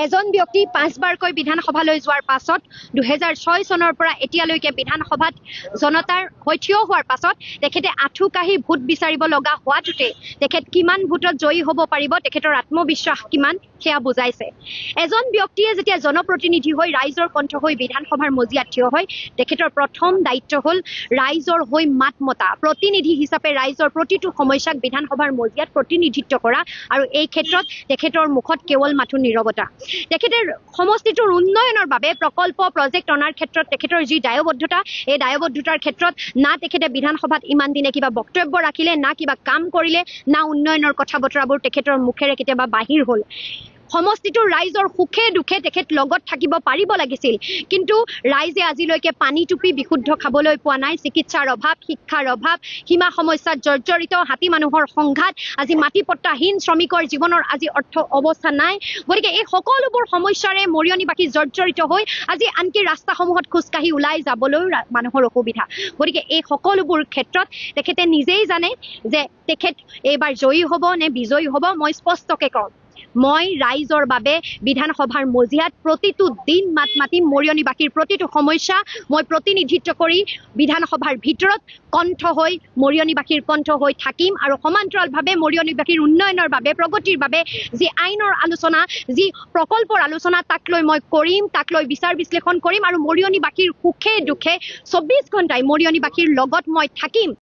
এজন ব্যক্তি 5 বাৰকৈ বিধানসভালৈ যোৱাৰ পাছত 2006 চনৰ পৰা এতিয়ালৈকে বিধানসভাত জনতাৰ হৈ থিয় হোৱাৰ পাছত তেখেতে আঁঠু কাঢ়ি ভোট বিচাৰিব লগা হোৱাটোতে তেখেত কিমান ভোটত জয়ী হ'ব পাৰিব, তেখেতৰ আত্মবিশ্বাস কিমান সেয়া বুজাইছে। এজন ব্যক্তিয়ে যেতিয়া জনপ্ৰতিনিধি হৈ ৰাইজৰ কণ্ঠ হৈ বিধানসভাৰ মজিয়াত থিয় হয়, তেখেতৰ প্ৰথম দায়িত্ব হ'ল ৰাইজৰ হৈ মাত মতা, প্ৰতিনিধি হিচাপে ৰাইজৰ প্ৰতিটো সমস্যাক বিধানসভাৰ মজিয়াত প্ৰতিনিধিত্ব কৰা, আৰু এই ক্ষেত্ৰত তেখেতৰ মুখত কেৱল মাথো নীৰৱতা। তেখেতে সমষ্টিটোৰ উন্নয়নৰ বাবে প্ৰজেক্ট অনাৰ ক্ষেত্ৰত তেখেতৰ যি দায়বদ্ধতা, এই দায়বদ্ধতাৰ ক্ষেত্ৰত না তেখেতে বিধানসভাত ইমান দিনে কিবা বক্তব্য ৰাখিলে, না কিবা কাম কৰিলে, না উন্নয়নৰ কথা বতৰাবোৰ তেখেতৰ মুখেৰে কেতিয়াবা বাহিৰ হ'ল। সমষ্টিটোৰ ৰাইজৰ সুখে দুখে তেখেত লগত থাকিব পাৰিব লাগিছিল, কিন্তু ৰাইজে আজিলৈকে পানী টুপি বিশুদ্ধ খাবলৈ পোৱা নাই। চিকিৎসাৰ অভাৱ, শিক্ষাৰ অভাৱ, সীমা সমস্যাত জৰ্জৰিত হাতী মানুহৰ সংঘাত, আজি মাটিপট্টাহীন শ্ৰমিকৰ জীৱনৰ আজি অৰ্থ অৱস্থা নাই। গতিকে এই সকলোবোৰ সমস্যাৰে মৰিয়নিবাসী জৰ্জৰিত হৈ আজি আনকি ৰাস্তাসমূহত খোজকাঢ়ি ওলাই যাবলৈও মানুহৰ অসুবিধা। গতিকে এই সকলোবোৰ ক্ষেত্ৰত তেখেতে নিজেই জানে যে তেখেত এইবাৰ জয়ী হ'ব নে বিজয়ী হ'ব। মই স্পষ্টকৈ কওঁ, মই ৰাইজৰ বাবে বিধানসভাৰ মজিয়াত প্ৰতিটো দিন মাত মাতিম, মৰিয়নিবাসীৰ প্ৰতিটো সমস্যা মই প্ৰতিনিধিত্ব কৰি বিধানসভাৰ ভিতৰত কণ্ঠ হৈ মৰিয়নিবাসীৰ কণ্ঠ হৈ থাকিম, আৰু সমান্তৰালভাৱে মৰিয়নিবাসীৰ উন্নয়নৰ বাবে, প্ৰগতিৰ বাবে যি আইনৰ আলোচনা, যি প্ৰকল্পৰ আলোচনা, তাক লৈ মই কৰিম, তাক লৈ বিচাৰ বিশ্লেষণ কৰিম, আৰু মৰিয়নিবাসীৰ সুখে দুখে 24 ঘণ্টাই মৰিয়নিবাসীৰ লগত মই থাকিম।